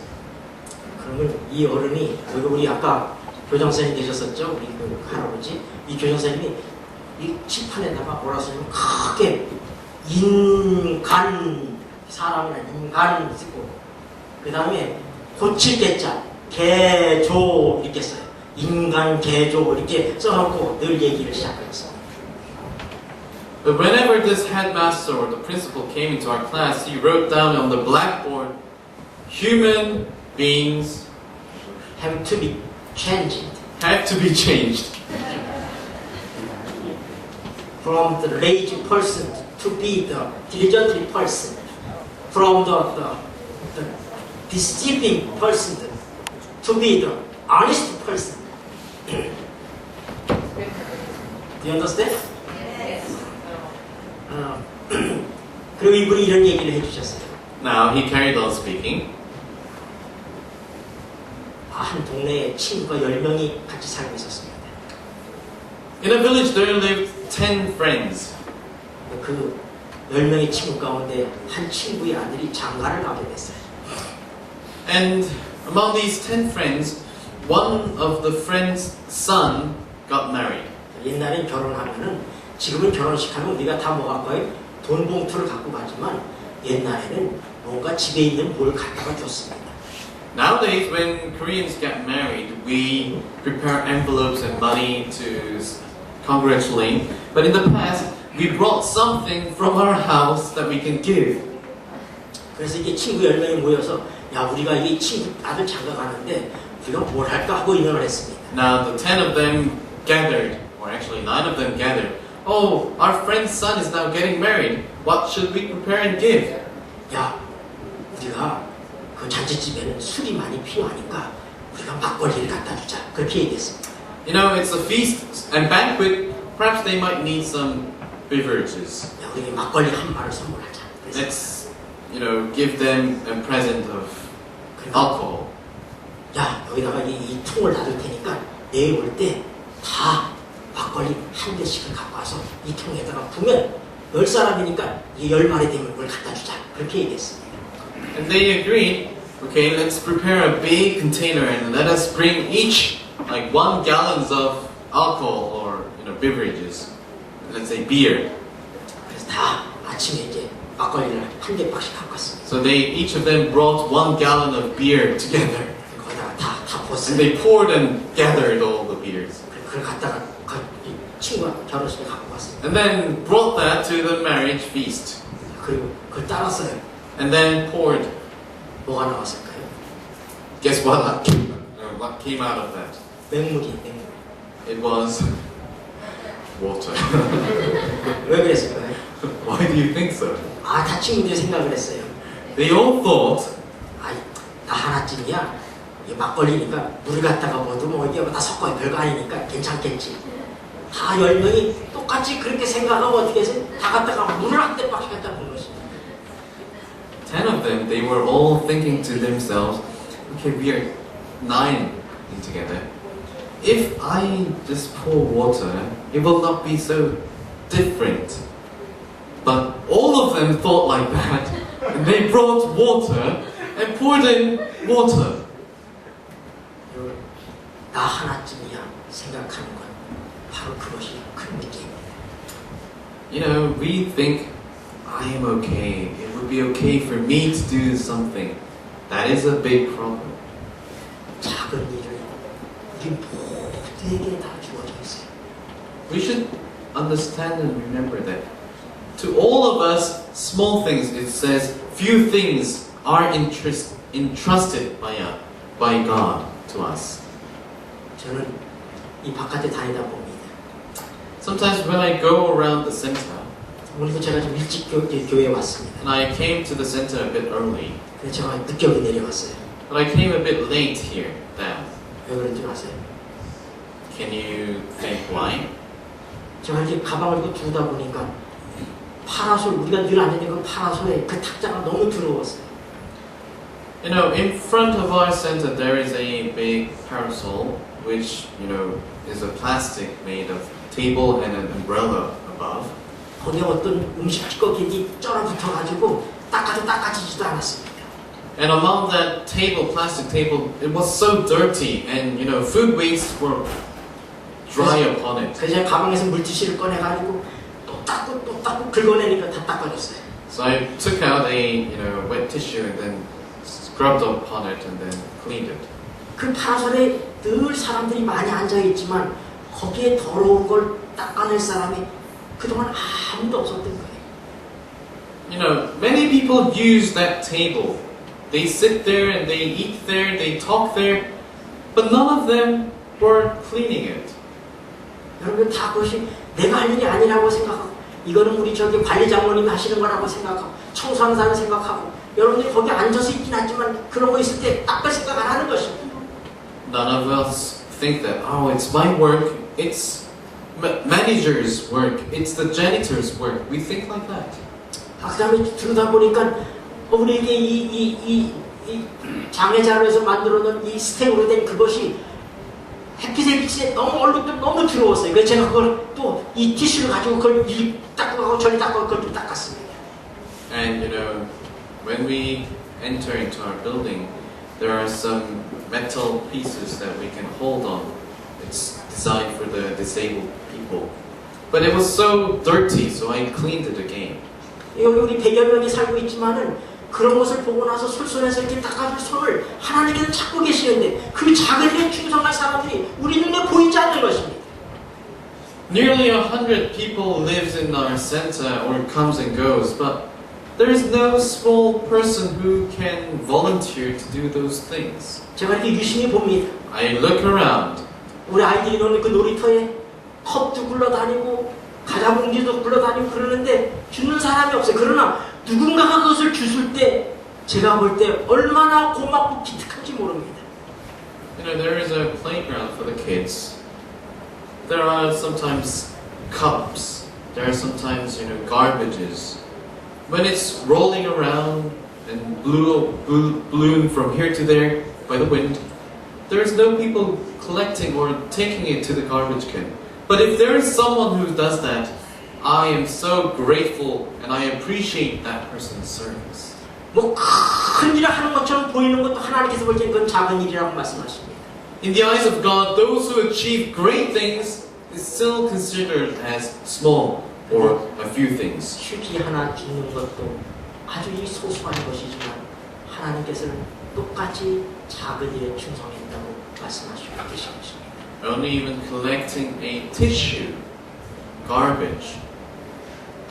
그러면 이 어른이 여기 우리 아까 교장선생님 계셨었죠? 우리 그 할아버지 이 교장선생님이 이 칠판에다가 뭐라 쓰냐면 크게 인간 사람이나 인간 쓰고 그 다음에 고칠 개자 개조 이렇게 써요. 인간 개조 이렇게 써놓고 늘 얘기를 시작했어요. But whenever this headmaster or the principal came into our class, he wrote down on the blackboard, human beings have to be changed have to be changed. from the lazy person to be the diligent person, from the deceiving person to be the honest person. Do you understand? 그리고 이분이 이런 얘기를 해주셨어요. Now he carried on speaking. 한 동네에 친구가 10명이 같이 살고 있었습니다. In a village there lived 10 friends. 그 10명의 친구 가운데 한 친구의 아들이 장가를 가게 됐어요. And among these 10 friends, one of the friend's son got married. 옛날엔 결혼하면은 지금은 결혼식하면 우리가 다 뭐 갖고 가요? 돈 봉투를 갖고 가지만 옛날에는 뭔가 집에 있는 뭘 갖다가 줬습니다. Nowadays, when Koreans get married, we prepare envelopes and money to congratulate. But in the past, we brought something from our house that we can give. 그래서 이게 친구 10명이 모여서 야 우리가 이 친구 아들 장가 가는데 우리가 뭘 할까 하고 의논을 했습니다. Now the 10 of them gathered, or actually 9 of them gathered. Oh, our friend's son is now getting married. What should we prepare and give? 야 우리가 그 잔치집에는 술이 많이 필요하니까 우리가 막걸리를 갖다 주자. 그렇게 얘기했습니다. You know, it's a feast and banquet. Perhaps they might need some beverages. 야 우리 막걸리 한 마를 선물하자. 그래서 Let's, you know, give them a present of alcohol. 야 여기다가 이 통을 놔둘 테니까 내일 올 때 다 막걸리 한 대씩을 갖고 와서 이 통에다가 부면 10사람이니까 이 10마리 되면 그걸 갖다 주자. 그렇게 얘기했습니다. And they agreed, okay, let's prepare a big container and let us bring each like 1 gallon of alcohol or, you know, beverages. Let's say beer. 그래서 다 아침에 이제 막걸리를 한 대씩씩 갖고 왔습니다. So they, each of them brought 1 gallon of beer together. 거기다가 다 And 부었어요. they poured and gathered all the beers. 그걸 갖다가 이 친구가 결혼식에 갖고 왔습니다. And then brought that to the marriage feast. 그리고 그걸 따랐어요. And then poured. 뭐가 나왔을까요? Guess what came out of that? 맹물이 맹물. It was water. 왜 그랬을까요? Why do you think so? 다 친구들이 생각을 했어요. They all thought, 나 하나쯤이야. 이 막걸리니까 물 갖다가 뭐 이게 다 섞어요. 별거 아니니까 괜찮겠지. 다 10명이 똑같이 그렇게 생각하고 어떻게 해서 다 갖다가 물을 한 대밖에 갖다 본 것입니다. 10 of them, they were all thinking to themselves, okay, we are 9 in together. If I just pour water, it will not be so different. But all of them thought like that, and they brought water and poured in water. 나 하나쯤이야 생각하는 건 바로 그것이 큰 문제입니다. You know, we think, I am okay. It would be okay for me to do something. That is a big problem. 작은 일을 우리 모두에게 다 주어져 있어요. We should understand and remember that to all of us, small things, it says, few things are entrusted by God to us. 저는 이 바깥에 다니다 봅니다. Sometimes when I go around the center, 오늘도 제가 좀 일찍 교회에 왔습니다. and I came to the center a bit early, 그래서 제가 늦게 여기 내려왔어요. but I came a bit late here, down. 왜 그런지 아세요? Can you think why? 제가 이렇게 가방을 이렇게 두다 보니까 파라솔, 우리가 늘 앉는 그 파라솔에 그 탁자가 너무 더러웠어요. You know, in front of our center there is a big parasol, which, you know, is a plastic made of table and an umbrella above. 거기에 어떤 음식 찌꺼기들이 쩔어붙어가지고 닦아도 닦아지지도 않았습니다. And among that table, plastic table, it was so dirty, and food wastes were dry upon it. 그래서 가방에서 물티슈를 꺼내가지고 또 닦고 긁어내니까 다 닦아졌어요. So I took out a wet tissue and then scrubbed upon it and then cleaned it. 그 파라솔에 늘 사람들이 많이 앉아있지만 거기에 더러운 걸 닦아낼 사람이 그동안 아무도 없었던 거예요. Many people use that table. They sit there and they eat there, they talk there, but none of them were cleaning it. 여러분 다 그것이 내가 할 일이 아니라고 생각하고 이거는 우리 저기 관리장모님이 하시는 거라고 생각하고 청소하는 사람 생각하고 여러분들이 거기 앉아서 있긴 하지만 그런 거 있을 때 닦을 생각 안 하는 것입니다. None of us think that, oh, it's my work, it's manager's work, it's the janitor's work. We think like that. 그 다음에 들다 보니까 우리에게 이 장애자로에서 만들어놓은 이 스테이로 된 그것이 햇빛에 비치에 너무 얼룩도 너무 들어왔어요. 그래서 제가 그걸 또 이 티슈를 가지고 그걸 이 닦고 가고 저리 닦고 그걸 좀 닦았습니다. And when we enter into our building, there are some metal pieces that we can hold on. It's designed for the disabled people. But it was so dirty, so I cleaned it again. 여기 우리 100여 명이 살고 있지만은 그런 것을 보고 나서 솔솔해서 이렇게 닦아줄 손을 하나님께서 찾고 계시는데 그 작은 일에 충성한 사람들이 우리 눈에 보이지 않는 것입니다. Nearly 100 people lives in our center or comes and goes, but there is no small person who can volunteer to do those things. 제가 이렇게 유심히 봅니다. I look around. 우리 아이들이 노는 그 놀이터에 컵도 굴러다니고 가자봉지도 굴러다니고 그러는데 주는 사람이 없어요. 그러나 누군가가 그것을 주실 때 제가 볼 때 얼마나 고맙고 기특한지 모릅니다. There is a playground for the kids. There are sometimes cups. There are sometimes, garbages. When it's rolling around and blown from here to there by the wind, there's no people collecting or taking it to the garbage can. But if there is someone who does that, I am so grateful and I appreciate that person's service. 뭐 큰 일을 하는 것처럼 보이는 것도 하나님께서 볼 때는 그건 작은 일이라고 말씀하십니다. In the eyes of God, those who achieve great things is still considered as small or a few things. 휴지 하나 주는 것도 아주 소소한 것이지만 하나님께서는 똑같이 작은 일에 충성했다고 말씀하시고 계신 것입니다. Only even collecting a tissue, garbage.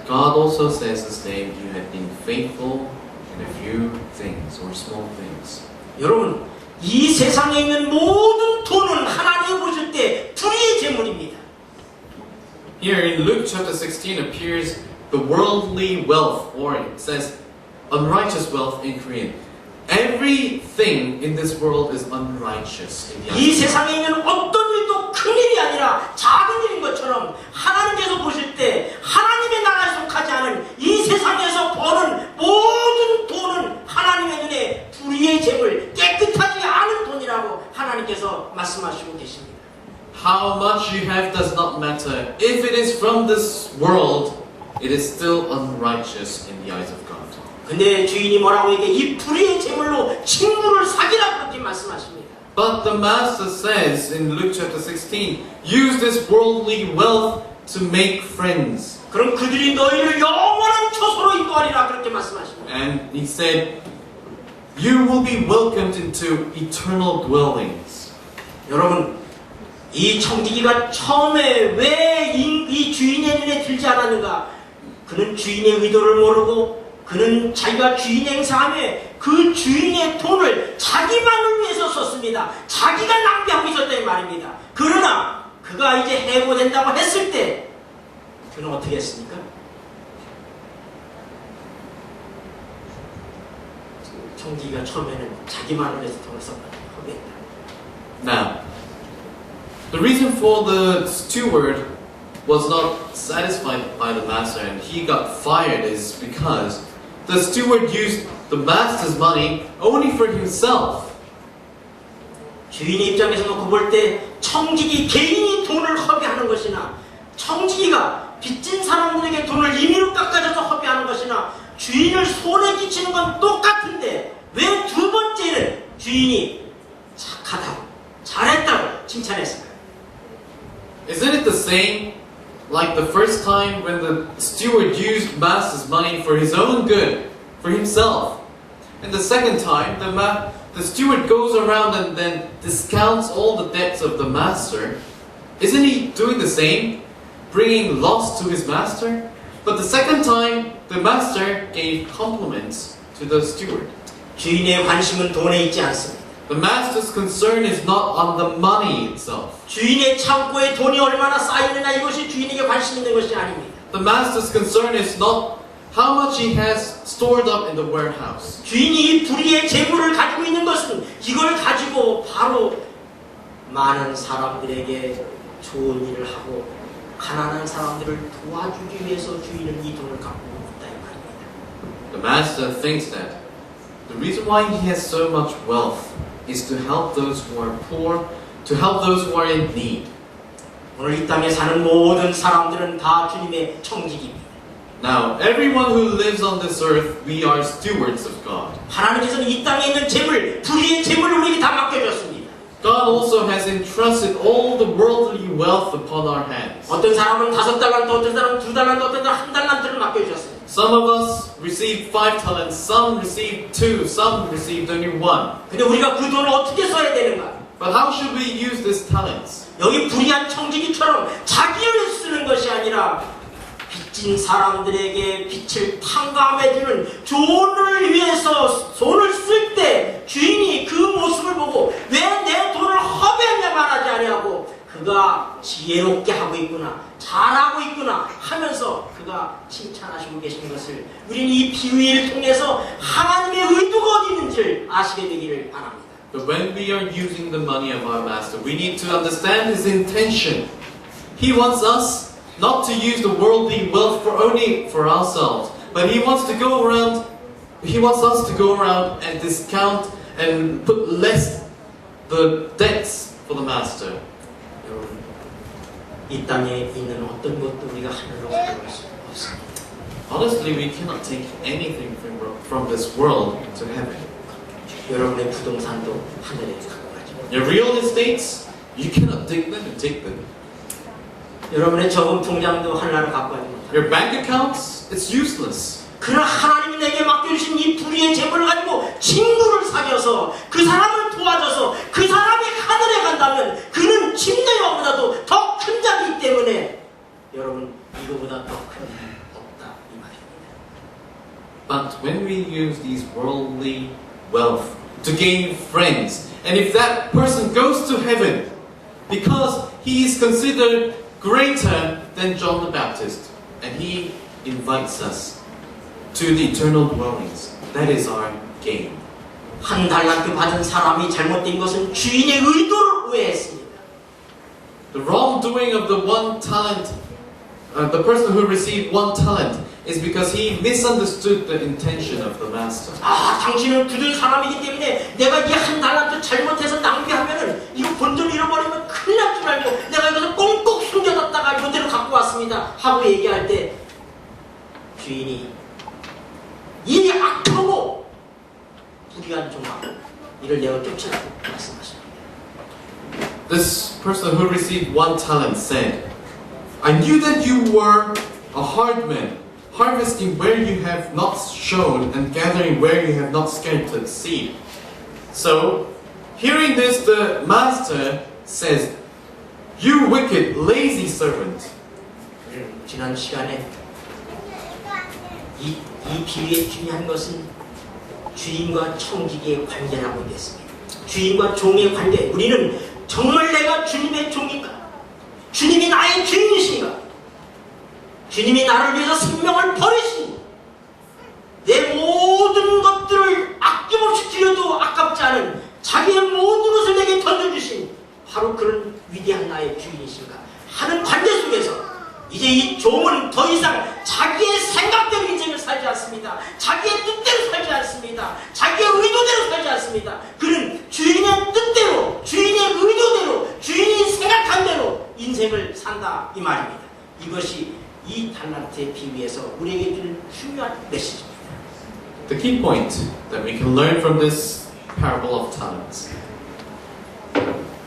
God also says this day, you have been faithful in a few things or small things. 여러분, 이 세상에 있는 모든 돈은 하나님이 보실 때 불의의 재물입니다. Here in Luke chapter 16 appears the worldly wealth, or it says unrighteous wealth in Korean. Everything in this world is unrighteous. 이 세상에 있는 어떤 일도 큰 일이 아니라 작은 일인 것처럼 하나님께서 보실 때 하나님의 나라에 속하지 않은 이 세상에서 버는 모든 돈은 하나님의 눈에 불의의 재물, 깨끗하지 않은 돈이라고 하나님께서 말씀하시고 계십니다. How much you have does not matter. If it is from this world, it is still unrighteous in the eyes of God. 근데 주인이 뭐라고 얘기해? 이 불의의 재물로 친구를 사귀라 그렇게 말씀하십니다. But the master says in Luke chapter 16, use this worldly wealth to make friends. 그럼 그들이 너희를 영원한 초소로 인도하리라 그렇게 말씀하십니다. And he said, you will be welcomed into eternal dwellings. 여러분, 이 청지기가 처음에 왜 이 주인의 눈에 들지 않았는가? 그는 주인의 의도를 모르고 그는 자기가 주인 행사하며 그 주인의 돈을 자기만을 위해서 썼습니다. 자기가 낭비하고 있었다는 말입니다. 그러나 그가 이제 해고된다고 했을 때 그는 어떻게 했습니까? 청지기가 처음에는 자기만을 위해서 돈을 썼다고 허비했다. Now, the reason for the steward was not satisfied by the master and he got fired is because the steward used the master's money only for himself. 주인의 입장에서 놓고 볼 때 청지기 개인이 돈을 허비하는 것이나 청지기가 빚진 사람들에게 돈을 임의로 깎아줘서 허비하는 것이나 주인을 손에 끼치는 건 똑같은데 왜 두 주인이 착하다고 잘했다고 칭찬했을까요? Isn't it the same like the first time when the steward used master's money for his own good, for himself? And the second time, the steward goes around and then discounts all the debts of the master. Isn't he doing the same? Bringing loss to his master? But the second time, the master gave compliments to the steward. 주인의 관심은 돈에 있지 않습니다. The master's concern is not on the money itself. 주인의 창고에 돈이 얼마나 쌓이느냐 이것이 주인에게 관심 있는 것이 아닙니다. The master's concern is not how much he has stored up in the warehouse. 주인이 이 불의의 재물을 가지고 있는 것은 이걸 가지고 바로 많은 사람들에게 좋은 일을 하고 가난한 사람들을 도와주기 위해서 주인은 이 돈을 갖고 있다 이 말입니다. The master thinks that the reason why he has so much wealth is to help those who are poor, to help those who are in need. 오늘 이 땅에 사는 모든 사람들은 다 주님의 청직입니다. Now, everyone who lives on this earth, we are stewards of God. 하나님께서는 이 땅에 있는 재물, 불의의 재물을 우리에게 다 맡겨줬습니다. God also has entrusted all the worldly wealth upon our hands. 어떤 사람은 5달란트, 어떤 사람은 2달란트, 어떤 사람은 1달란트를 맡겨주셨습니다. Some of us received 5 talents, some received 2, some received only 1. 근데 우리가 그 돈을 어떻게 써야 되는가? But how should we use these talents? 여기 불의한 청지기처럼 자기를 쓰는 것이 아니라 빚진 사람들에게 빚을 탕감해주는 돈을 위해서 돈을 쓸 때 주인이 그 모습을 보고 왜 내 돈을 허비했냐 말하지 아니하고 그가 지혜롭게 하고 있구나 잘하고 있구나 하면서 그가 칭찬하시고 계신 것을 우리는 이 비유를 통해서 하나님의 의도가 어디 있는지를 아시게 되기를 바랍니다. But when we are using the money of our master, we need to understand his intention. He wants us not to use the worldly wealth only for ourselves, but he wants to go around. He wants us to go around and discount and put less the debts for the master. 여러분, 이 땅에 있는 어떤 것도 우리가 하늘로 가져갈 수 없습니다. Honestly, we cannot take anything from this world to heaven. 여러분의 부동산도 하늘에 갖고 가죠. Your real estates, you cannot take them and take them. 여러분의 저금 통장도 하늘로 갖고 가지 못합니다. Your bank accounts, it's useless. 그러나 하나님이 내게 맡겨주신 이 불의의 재물을 가지고 친구를 사귀어서 그 사람을 도와줘서 그 사람이 하늘에 간다면 그는 침례요보다도 더 큰 자이기 때문에 여러분 이거보다 더 큰 힘 없다 이 말입니다. But when we use these worldly wealth to gain friends, and if that person goes to heaven because he is considered greater than John the Baptist, and he invites us to the eternal dwellings, that is our gain. 한 달란트 받은 사람이 잘못된 것은 주인의 의도를 오해했습니다. The wrongdoing of the 1 talent, the person who received 1 talent, is because he misunderstood the intention of the master. 아, 당신은 굳은 사람이기 때문에 내가 이 한 달란트 잘못해서 낭비하면은 이거 본전 잃어버리면 큰일 날 줄 알고 내가 이것을 꽁꽁 숨겨놨다가 이대로 갖고 왔습니다 하고 얘기할 때 주인이 이 악하고 불의한 종아 이를 내어 쫓으라고 말씀하십니다. This person who received 1 talent said, I knew that you were a hard man, harvesting where you have not sown and gathering where you have not scattered seed. So, hearing this, the master says, You wicked, lazy servant. 지난 시간에 이 비유의 중요한 것은 주인과 청지기의 관계라고 했습니다. 주인과 종의 관계. 우리는 정말 내가 주님의 종인가? 주님이 나의 주인이신가? 주님이 나를 위해서 생명을 버리신 내 모든 것들을 아낌없이 드려도 아깝지 않은 자기의 모든 것을 내게 던져주신 바로 그런 위대한 나의 주인이신가 하는 관계 속에서 이제 이 종은 더 이상 자기의 생각대로 인생을 살지 않습니다. 자기의 뜻대로 살지 않습니다. 자기의 의도대로 살지 않습니다. 그는 주인의 뜻대로, 주인의 의도대로, 주인이 생각한 대로 인생을 산다 이 말입니다. 이것이 이 달란트의 비유에서 우리에게 줄 중요한 메시지입니다. The key point that we can learn from this parable of talents.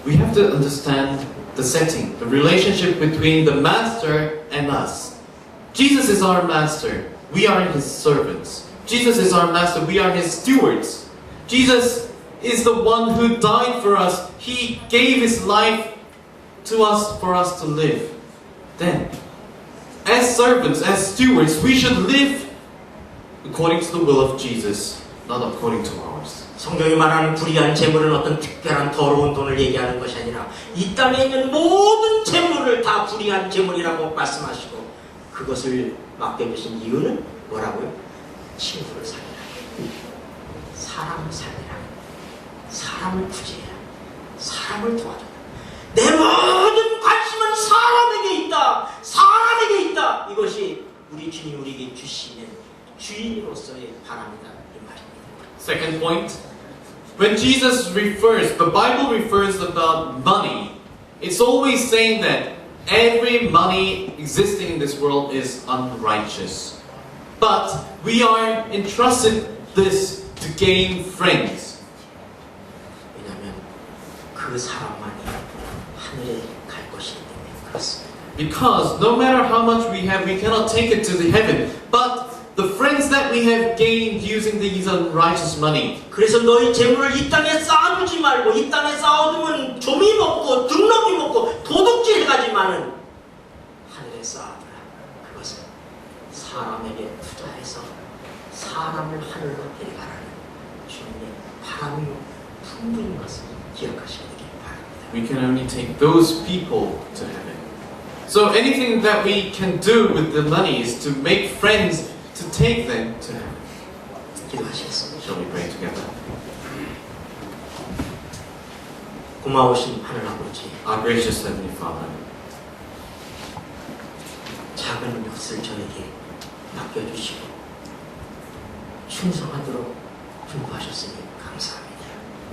We have to understand the setting, the relationship between the master and us. Jesus is our master. We are his servants. Jesus is our master. We are his stewards. Jesus is the one who died for us. He gave his life to us for us to live. Then, as servants, as stewards, we should live according to the will of Jesus, not according to ours. 성경이 말하는 불의한 재물은 어떤 특별한 더러운 돈을 얘기하는 것이 아니라 이 땅에 있는 모든 재물을 다 불의한 재물이라고 말씀하시고 그것을 맡겨주신 이유는 뭐라고요? 친구를 살리라, 사람을 살리라, 사람을 구제해라, 사람을 도와줘라. 내 모든 관심은 사람에게 있다, 사람에게 있다. 이것이 우리 주님 우리에게 주시는 주인으로서의 바람이다 이 말입니다. Second point, when Jesus refers, the Bible refers about money, it's always saying that every money existing in this world is unrighteous. But we are entrusted this to gain friends. 왜냐하면 그 사람만이 하늘에 갈 것이기 때문에 그렇습니다. Because no matter how much we have, we cannot take it to the heaven. But the friends that we have gained using these unrighteous money. 그래서 너희 재물을 이 땅에 쌓아두지 말고 이 땅에 쌓아두면 좀이 먹고 등록이 먹고 도둑질 해가지만은 하늘에 쌓아두라. 그것은 사람에게 투자해서 사람을 하늘로 데려가라는 주님의 바람이 풍부인 것을 기억하셔야 되길 바랍니다. We can only take those people to heaven. So anything that we can do with the money is to make friends to take them to heaven. 기도하시겠습니다. Shall we pray together? 고마우신 하늘 아버지, Our gracious Heavenly Father, 작은 것을 저에게 맡겨주시고 충성하도록 분부하셨으니 감사합니다.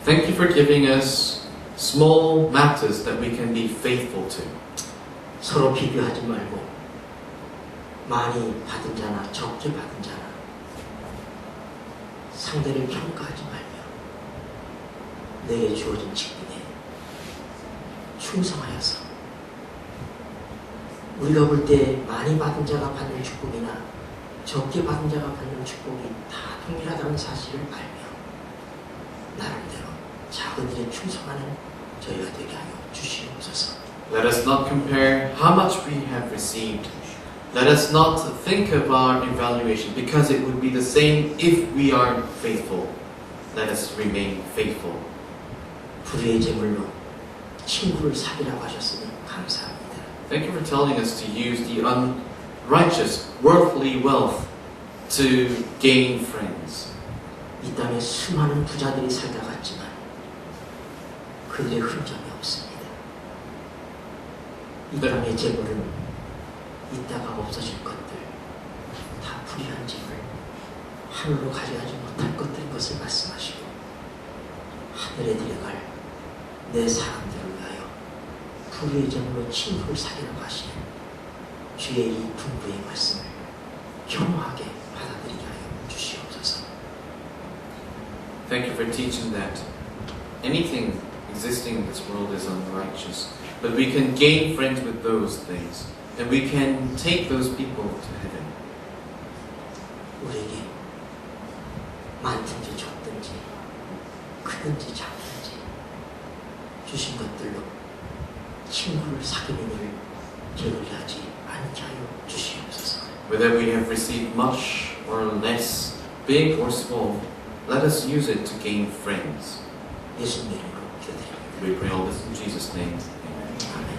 thank you for giving us small matters that we can be faithful to. 서로 비교하지 말고 많이 받은 자나 적게 받은 자나 상대를 평가하지 말며 내게 주어진 직분에 충성하여서 우리가 볼 때 많이 받은 자가 받는 축복이나 적게 받은 자가 받는 축복이 다 동일하다는 사실을 알며 나름대로 작은 일에 충성하는 저희가 되게 하여 주시옵소서. Let us not compare how much we have received. Let us not think of our evaluation because it would be the same if we are faithful. Let us remain faithful. 불의의 제물로 친구를 사귀라고 하셨으니 감사합니다. Thank you for telling us to use the unrighteous, worldly wealth to gain friends. 이 땅에 수많은 부자들이 살다 갔지만 그들의 흔적이 없습니다. 이 땅의 재물은 있다가 없어질 것들, 다 불의한 재물, 하늘로 가져가지 못할 것들인 것을 말씀하시고 하늘에 들어갈 내 사람들을 위하여 불의의 재물로 친구를 사귀라고 하시는 주의 이 분부의 말씀을 겸허하게 받아들이게 하여 주시옵소서. Thank you for teaching that anything existing in this world is unrighteous. But we can gain friends with those things. And we can take those people to heaven. 우리에게 많든지 적든지 크든지 작든지 주신 것들로 친구를 사귀는 일을 게을리하지 않게 하여 주시옵소서. Whether we have received much or less, big or small, let us use it to gain friends. 예수님 이름으로 기도드립니다. We pray all this in Jesus' name. Amen. 아멘.